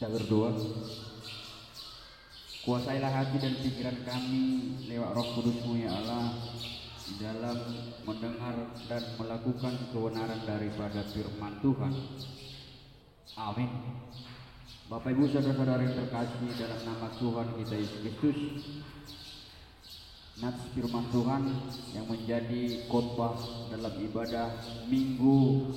Kita berdoa. Kuasailah hati dan pikiran kami lewat Roh Kudus-Mu ya Allah, di dalam mendengar dan melakukan kebenaran daripada firman Tuhan. Amin. Bapak Ibu saudara-saudara yang terkasih, dalam nama Tuhan kita Yesus Kristus, nats firman Tuhan yang menjadi khotbah dalam ibadah Minggu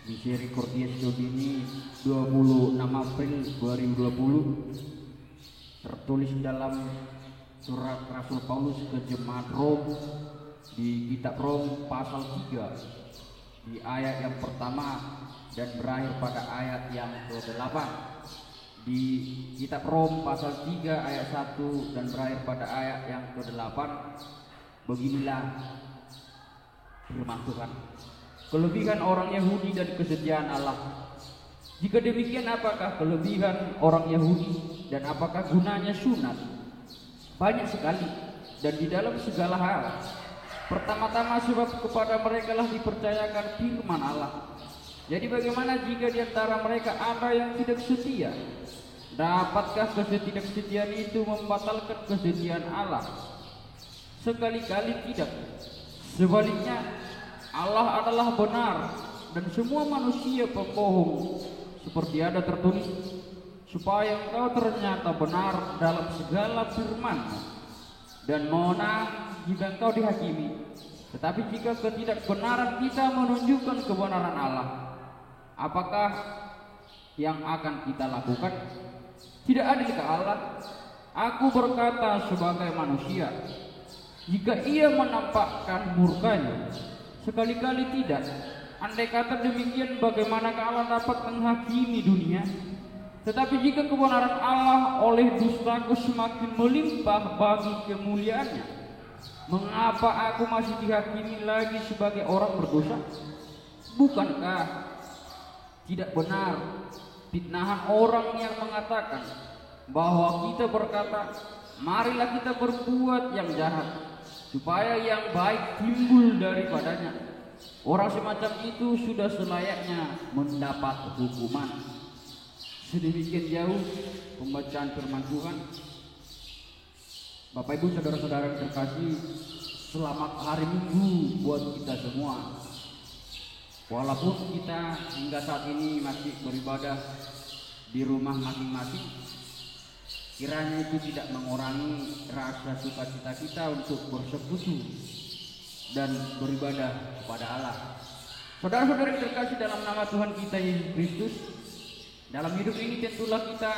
Misericordias Domini 26 April 2020 tertulis dalam surat Rasul Paulus ke jemaat Rom di kitab Rom pasal 3 di ayat yang pertama dan berakhir pada ayat yang ke-8. Di kitab Rom pasal 3 ayat 1 dan berakhir pada ayat yang ke-8, beginilah firman Tuhan. Kelebihan orang Yahudi dan kesetiaan Allah. Jika demikian, apakah kelebihan orang Yahudi dan apakah gunanya sunat? Banyak sekali dan di dalam segala hal. Pertama-tama sebab kepada mereka lah dipercayakan firman Allah. Jadi bagaimana jika di antara mereka ada yang tidak setia? Dapatkah ketidaksetiaan itu membatalkan kesetiaan Allah? Sekali-kali tidak. Sebaliknya, Allah adalah benar dan semua manusia pembohong, seperti ada tertulis, supaya engkau ternyata benar dalam segala firman dan menang jika engkau dihakimi. Tetapi jika ketidakbenaran kita menunjukkan kebenaran Allah, apakah yang akan kita lakukan? Tidak adilkah Allah? Aku berkata sebagai manusia, jika ia menampakkan murkanya? Sekali-kali tidak. Andai kata demikian, bagaimanakah Allah dapat menghakimi dunia? Tetapi jika kebenaran Allah oleh dustaku semakin melimpah bagi kemuliaannya, mengapa aku masih dihakimi lagi sebagai orang berdosa? Bukankah tidak benar fitnahan orang yang mengatakan bahwa kita berkata, marilah kita berbuat yang jahat, supaya yang baik timbul daripadanya. Orang semacam itu sudah selayaknya mendapat hukuman. Sedemikian jauh pembacaan firman Tuhan. Bapak Ibu saudara-saudara yang terkasih, selamat hari Minggu buat kita semua. Walaupun kita hingga saat ini masih beribadah di rumah masing-masing, kiranya itu tidak mengurangi rasa sukacita kita untuk bersekutu dan beribadah kepada Allah. Saudara-saudara yang terkasih dalam nama Tuhan kita Yesus Kristus, dalam hidup ini tentulah kita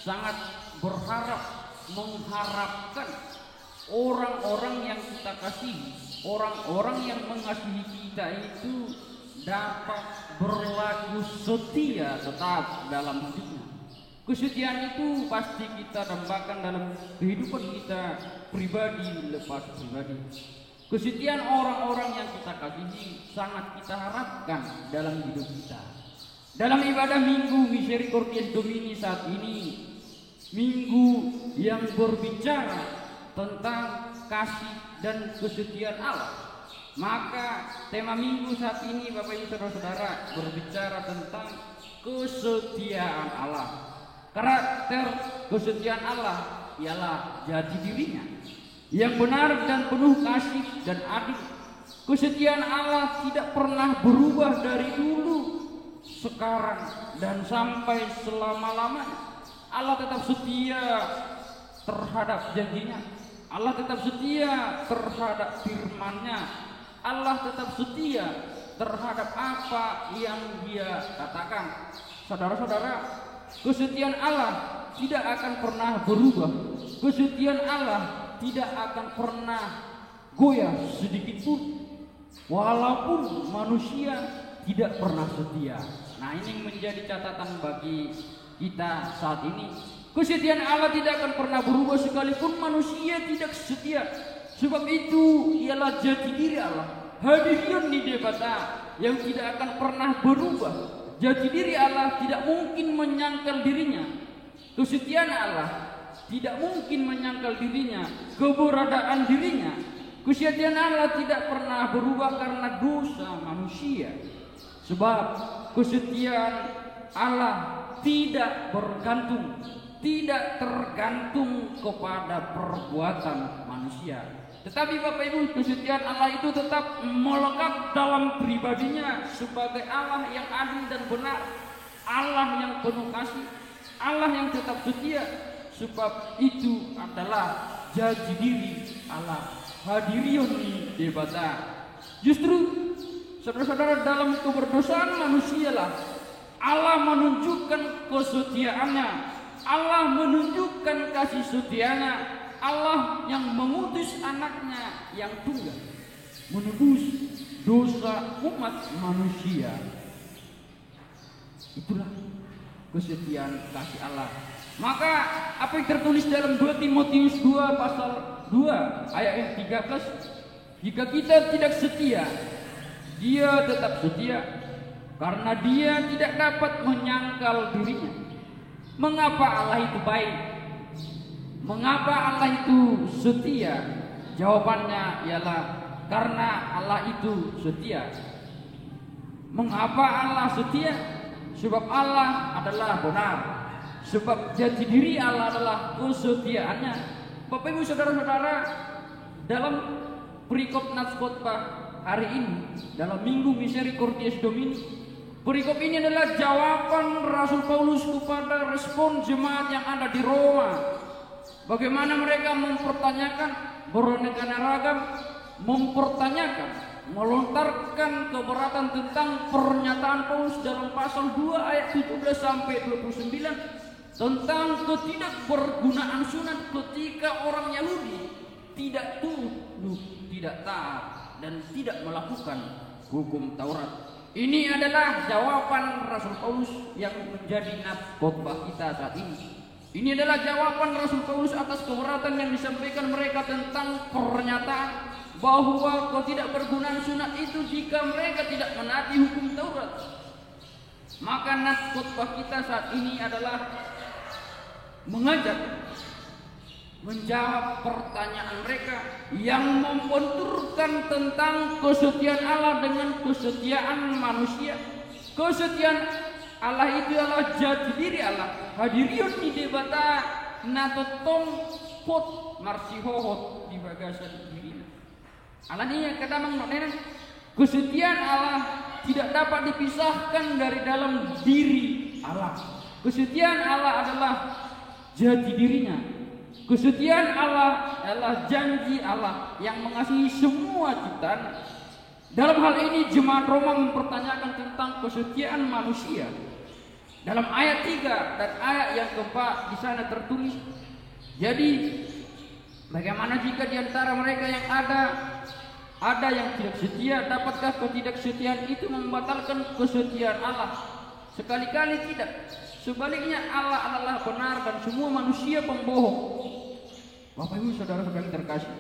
sangat mengharapkan orang-orang yang kita kasih, orang-orang yang mengasihi kita itu dapat berlaku setia tetap dalam hidupnya. Kesetiaan itu pasti kita dambakan dalam kehidupan kita pribadi lepas pribadi. Kesetiaan orang-orang yang kita kasihi sangat kita harapkan dalam hidup kita. Dalam ibadah Minggu Misericordias Domini saat ini, minggu yang berbicara tentang kasih dan kesetiaan Allah, maka tema minggu saat ini Bapak Ibu Saudara-saudara berbicara tentang kesetiaan Allah. Karakter kesetiaan Allah ialah jati dirinya yang benar dan penuh kasih dan adil. Kesetiaan Allah tidak pernah berubah dari dulu, sekarang, dan sampai selama-lamanya. Allah tetap setia terhadap janjinya. Allah tetap setia terhadap firman-Nya. Allah tetap setia terhadap apa yang Dia katakan. Saudara-saudara, kesetiaan Allah tidak akan pernah berubah. Kesetiaan Allah tidak akan pernah goyah sedikit pun, walaupun manusia tidak pernah setia. Nah, ini menjadi catatan bagi kita saat ini. Kesetiaan Allah tidak akan pernah berubah sekalipun manusia tidak setia. Sebab itu ialah jati diri Allah. Hadirin di debata yang tidak akan pernah berubah. Jati diri Allah tidak mungkin menyangkal dirinya. Kesetiaan Allah tidak mungkin menyangkal dirinya, keberadaan dirinya. Kesetiaan Allah tidak pernah berubah karena dosa manusia. Sebab kesetiaan Allah tidak bergantung, tidak tergantung kepada perbuatan manusia. Tetapi Bapak Ibu, kesetiaan Allah itu tetap melekat dalam pribadinya sebagai Allah yang adil dan benar, Allah yang penuh kasih, Allah yang tetap setia. Sebab itu adalah jati diri Allah, hadirioni debata. Justru saudara-saudara, dalam keberdosaan manusialah Allah menunjukkan kesetiaannya, Allah menunjukkan kasih setianya, Allah yang mengutus anaknya yang tunggal menebus dosa umat manusia. Itulah kesetiaan kasih Allah. Maka apa yang tertulis dalam 2 Timotius 2 pasal 2 ayat yang 13, jika kita tidak setia, dia tetap setia, karena dia tidak dapat menyangkal dirinya. Mengapa Allah itu baik? Mengapa Allah itu setia? Jawabannya ialah karena Allah itu setia. Mengapa Allah setia? Sebab Allah adalah benar. Sebab jati diri Allah adalah kesetiaannya. Bapak Ibu saudara-saudara, dalam perikop nats khotbah hari ini, dalam Minggu Misericordias Domini, perikop ini adalah jawaban Rasul Paulus kepada respon jemaat yang ada di Roma. Bagaimana mereka mempertanyakan, beraneka ragam, mempertanyakan, melontarkan keberatan tentang pernyataan Paulus dalam pasal 2 ayat 17 sampai 29 tentang ketidakbergunaan sunat ketika orang Yahudi tidak tunduk, tidak taat, dan tidak melakukan hukum Taurat. Ini adalah jawaban Rasul Paulus yang menjadi nats khotbah kita saat ini. Ini adalah jawaban Rasul Paulus atas keberatan yang disampaikan mereka tentang pernyataan bahwa ketidakbergunaan sunat itu jika mereka tidak menaati hukum Taurat. Maka nats khotbah kita saat ini adalah mengajak menjawab pertanyaan mereka yang membenturkan tentang kesetiaan Allah dengan kesetiaan manusia. Kesetiaan Allah itu adalah jati diri Allah, hadirion di debata natotong pot marsihohot di bagasan diri. Allah ini kadang mengenai kesetiaan Allah tidak dapat dipisahkan dari dalam diri Allah. Kesetiaan Allah adalah jati dirinya. Kesetiaan Allah adalah janji Allah yang mengasihi semua ciptaan. Dalam hal ini jemaat Roma mempertanyakan tentang kesetiaan manusia. Dalam ayat 3 dan ayat yang keempat di sana tertulis, jadi bagaimana jika di antara mereka yang ada yang tidak setia, dapatkah ketidaksetiaan itu membatalkan kesetiaan Allah? Sekali-kali tidak. Sebaliknya Allah adalah benar dan semua manusia pembohong. Bapak Ibu saudara-saudara yang terkasih,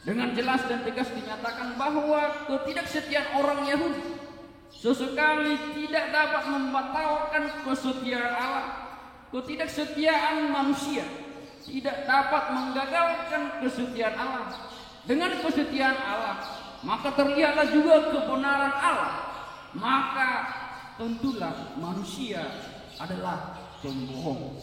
dengan jelas dan tegas dinyatakan bahwa ketidaksetiaan orang Yahudi sesekali tidak dapat membatalkan kesetiaan Allah. Ketidaksetiaan manusia tidak dapat menggagalkan kesetiaan Allah. Dengan kesetiaan Allah, maka terlihatlah juga kebenaran Allah. Maka tentulah manusia adalah pembohong.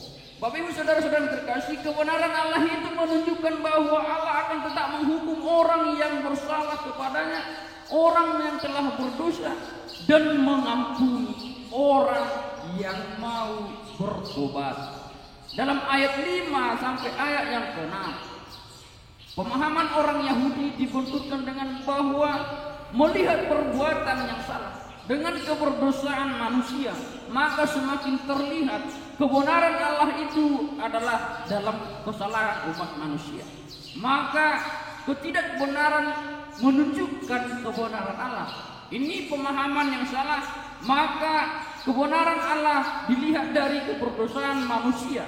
Bapak Ibu saudara-saudara terkasih, kebenaran Allah itu menunjukkan bahwa Allah akan tetap menghukum orang yang bersalah kepadanya, orang yang telah berdosa, dan mengampuni orang yang mau bertobat. Dalam ayat 5 sampai ayat yang ke-6, pemahaman orang Yahudi dibenturkan dengan bahwa melihat perbuatan yang salah dengan keberdosaan manusia, maka semakin terlihat kebenaran Allah itu adalah dalam kesalahan umat manusia. Maka ketidakbenaran menunjukkan kebenaran Allah. Ini pemahaman yang salah. Maka kebenaran Allah dilihat dari keberdosaan manusia.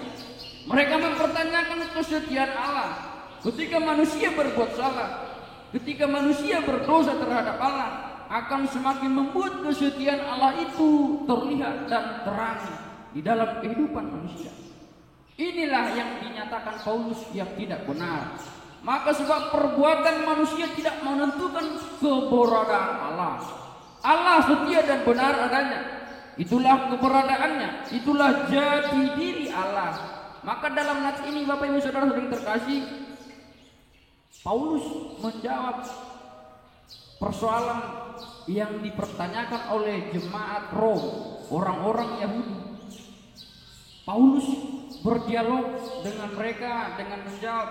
Mereka mempertanyakan kesetiaan Allah ketika manusia berbuat salah, ketika manusia berdosa terhadap Allah, akan semakin membuat kesetiaan Allah itu terlihat dan terang di dalam kehidupan manusia. Inilah yang dinyatakan Paulus yang tidak benar. Maka sebab perbuatan manusia tidak menentukan keberadaan Allah. Allah setia dan benar adanya. itulah keberadaannya, itulah jati diri Allah. Maka dalam nats ini Bapak Ibu Saudara yang terkasih, Paulus menjawab persoalan yang dipertanyakan oleh jemaat Rom, orang-orang Yahudi. Paulus berdialog dengan mereka dengan menjawab,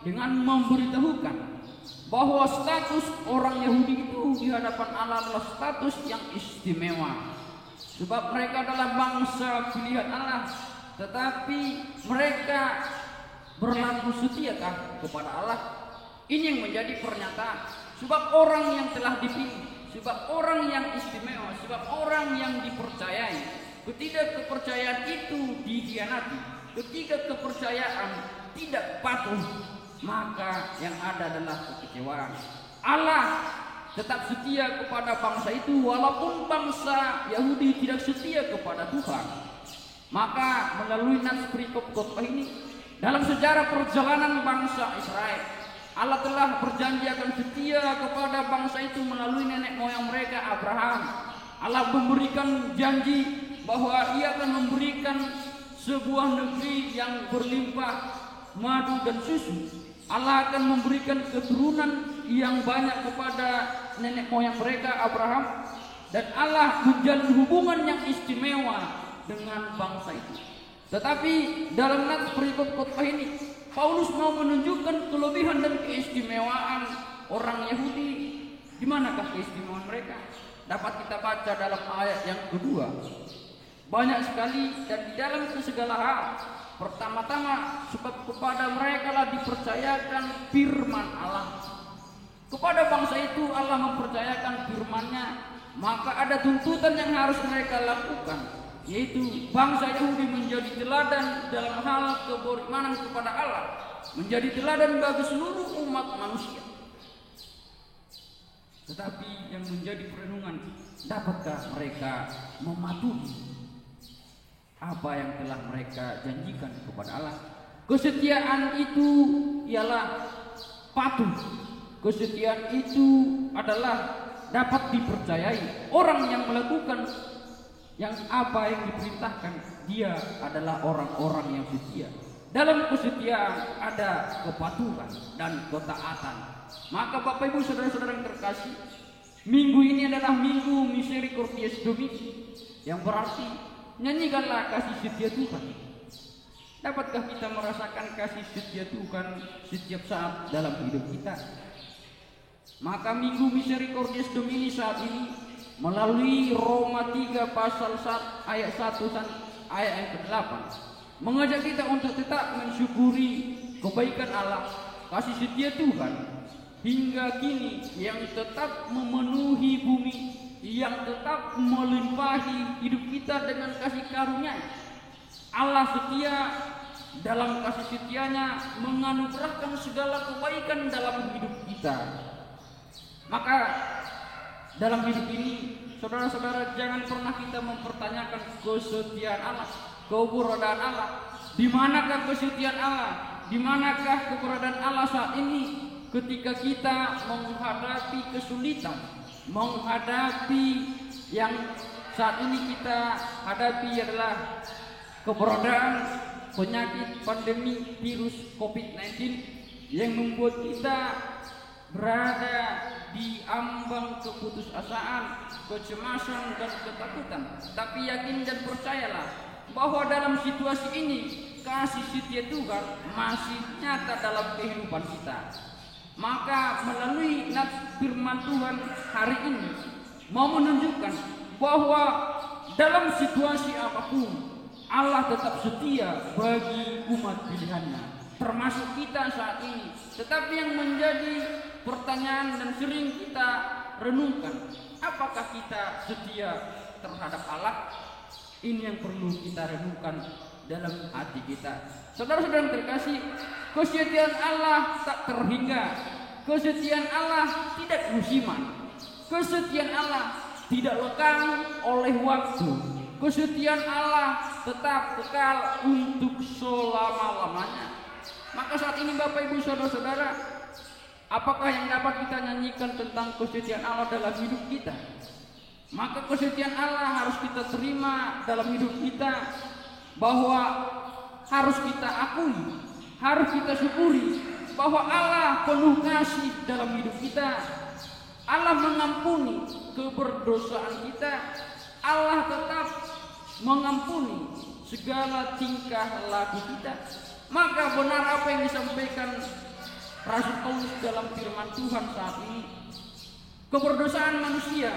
dengan memberitahukan bahwa status orang Yahudi itu di hadapan Allah adalah status yang istimewa. Sebab mereka adalah bangsa pilihan Allah, tetapi mereka berlaku setiakah kepada Allah? Ini yang menjadi pernyataan. Sebab orang yang telah dipilih, sebab orang yang istimewa, sebab orang yang dipercayai, ketika kepercayaan itu dikhianati, ketika kepercayaan tidak patuh, maka yang ada adalah kekecewaan. Allah tetap setia kepada bangsa itu walaupun bangsa Yahudi tidak setia kepada Tuhan. Maka melalui nats perikop khotbah ini, dalam sejarah perjalanan bangsa Israel, Allah telah berjanji akan setia kepada bangsa itu melalui nenek moyang mereka Abraham. Allah memberikan janji bahwa Ia akan memberikan sebuah negeri yang berlimpah madu dan susu. Allah akan memberikan keturunan yang banyak kepada nenek moyang mereka Abraham, dan Allah menjalin hubungan yang istimewa dengan bangsa itu. Tetapi dalam nats perikop khotbah ini, Paulus mau menunjukkan kelebihan dan keistimewaan orang Yahudi. Di manakah keistimewaan mereka? Dapat kita baca dalam ayat yang kedua. Banyak sekali dan di dalam segala hal. Pertama-tama, sebab kepada mereka lah dipercayakan firman Allah. Kepada bangsa itu Allah mempercayakan firman-Nya, maka ada tuntutan yang harus mereka lakukan, yaitu bangsa Yahudi menjadi teladan dalam hal keberimanan kepada Allah, menjadi teladan bagi seluruh umat manusia. Tetapi yang menjadi perenungan, dapatkah mereka mematuhi apa yang telah mereka janjikan kepada Allah? Kesetiaan itu ialah patuh. Kesetiaan itu adalah dapat dipercayai. Orang yang melakukan yang apa yang diperintahkan, dia adalah orang-orang yang setia. Dalam kesetiaan ada kepatuhan dan ketaatan. Maka Bapak Ibu Saudara-saudara yang terkasih, minggu ini adalah minggu Misericordias Domini, yang berarti nyanyikanlah kasih setia Tuhan. Dapatkah kita merasakan kasih setia Tuhan setiap saat dalam hidup kita? Maka minggu Misericordias Domini saat ini melalui Roma 3 pasal 1 ayat 1 ayat yang ke-8 mengajak kita untuk tetap mensyukuri kebaikan Allah, kasih setia Tuhan hingga kini yang tetap memenuhi bumi, yang tetap melimpahi hidup kita dengan kasih karunia. Allah setia, dalam kasih setianya menganugerahkan segala kebaikan dalam hidup kita. Maka dalam hidup ini, saudara-saudara, jangan pernah kita mempertanyakan kesetiaan Allah, keberadaan Allah. Di manakah kesetiaan Allah? Di manakah keberadaan Allah saat ini ketika kita menghadapi kesulitan, menghadapi yang saat ini kita hadapi adalah keberadaan penyakit pandemi virus COVID-19 yang membuat kita berada di ambang keputusasaan, kecemasan dan ketakutan. Tapi yakin dan percayalah bahwa dalam situasi ini kasih setia Tuhan masih nyata dalam kehidupan kita. Maka melalui nats firman Tuhan hari ini mau menunjukkan bahwa dalam situasi apapun Allah tetap setia bagi umat pilihannya, termasuk kita saat ini. Tetapi yang menjadi pertanyaan dan sering kita renungkan, apakah kita setia terhadap Allah? Ini yang perlu kita renungkan dalam hati kita. Saudara-saudara yang terkasih, kesetiaan Allah tak terhingga. Kesetiaan Allah tidak musiman. Kesetiaan Allah tidak lekang oleh waktu. Kesetiaan Allah tetap kekal untuk selama-lamanya. Maka saat ini Bapak Ibu Saudara-saudara, apakah yang dapat kita nyanyikan tentang kesetiaan Allah dalam hidup kita? Maka kesetiaan Allah harus kita terima dalam hidup kita, bahwa harus kita akui, harus kita syukuri bahwa Allah penuh kasih dalam hidup kita. Allah mengampuni keberdosaan kita. Allah tetap mengampuni segala tingkah laku kita. Maka benar apa yang disampaikan Rasul Paulus dalam firman Tuhan saat ini, keberdosaan manusia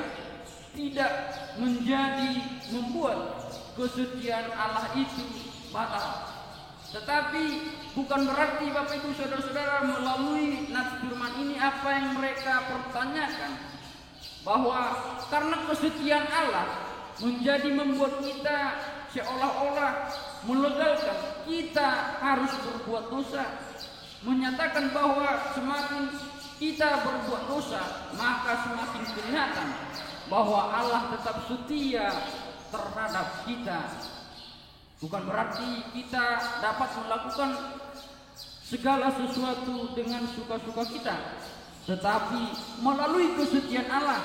tidak membuat kesetiaan Allah itu batal. Tetapi bukan berarti Bapak Ibu Saudara-saudara melalui nats firman ini apa yang mereka pertanyakan, bahwa karena kesetiaan Allah membuat kita seolah-olah melegalkan kita harus berbuat dosa, menyatakan bahwa semakin kita berbuat dosa maka semakin kelihatan bahwa Allah tetap setia terhadap kita. Bukan berarti kita dapat melakukan segala sesuatu dengan suka-suka kita, tetapi melalui kesetiaan Allah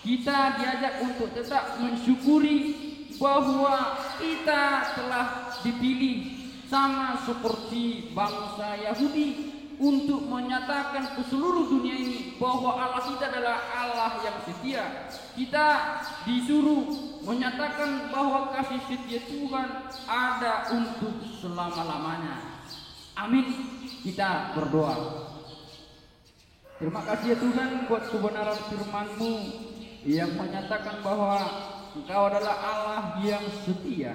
kita diajak untuk tetap mensyukuri bahwa kita telah dipilih sama seperti bangsa Yahudi untuk menyatakan ke seluruh dunia ini bahwa Allah kita adalah Allah yang setia. Kita disuruh menyatakan bahwa kasih setia Tuhan ada untuk selama-lamanya. Amin. Kita berdoa. Terima kasih ya Tuhan buat kebenaran firman-Mu yang menyatakan bahwa Engkau adalah Allah yang setia.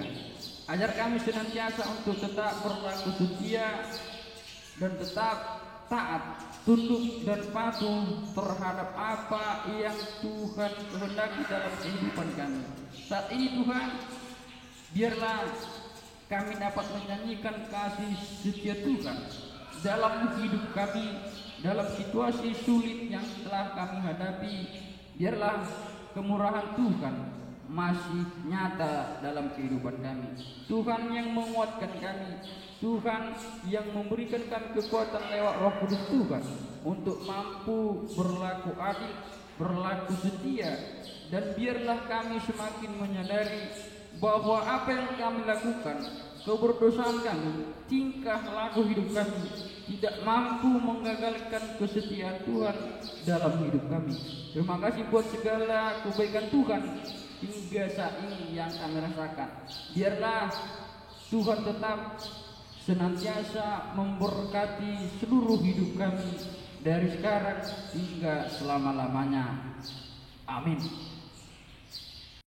Ajar kami senantiasa untuk tetap berlaku setia dan tetap taat, tunduk dan patuh terhadap apa yang Tuhan kehendaki dalam kehidupan kami. Saat ini Tuhan, biarlah kami dapat menyanyikan kasih setia Tuhan dalam hidup kami, dalam situasi sulit yang telah kami hadapi. Biarlah kemurahan Tuhan masih nyata dalam kehidupan kami. Tuhan yang menguatkan kami, Tuhan yang memberikan kami kekuatan lewat Roh Kudus Tuhan untuk mampu berlaku adil, berlaku setia. Dan biarlah kami semakin menyadari bahwa apa yang kami lakukan, keberdosaan kami, tingkah laku hidup kami tidak mampu menggagalkan kesetiaan Tuhan dalam hidup kami. Terima kasih buat segala kebaikan Tuhan hingga saat ini yang kami rasakan. Biarlah Tuhan tetap senantiasa memberkati seluruh hidup kami dari sekarang hingga selama-lamanya. Amin.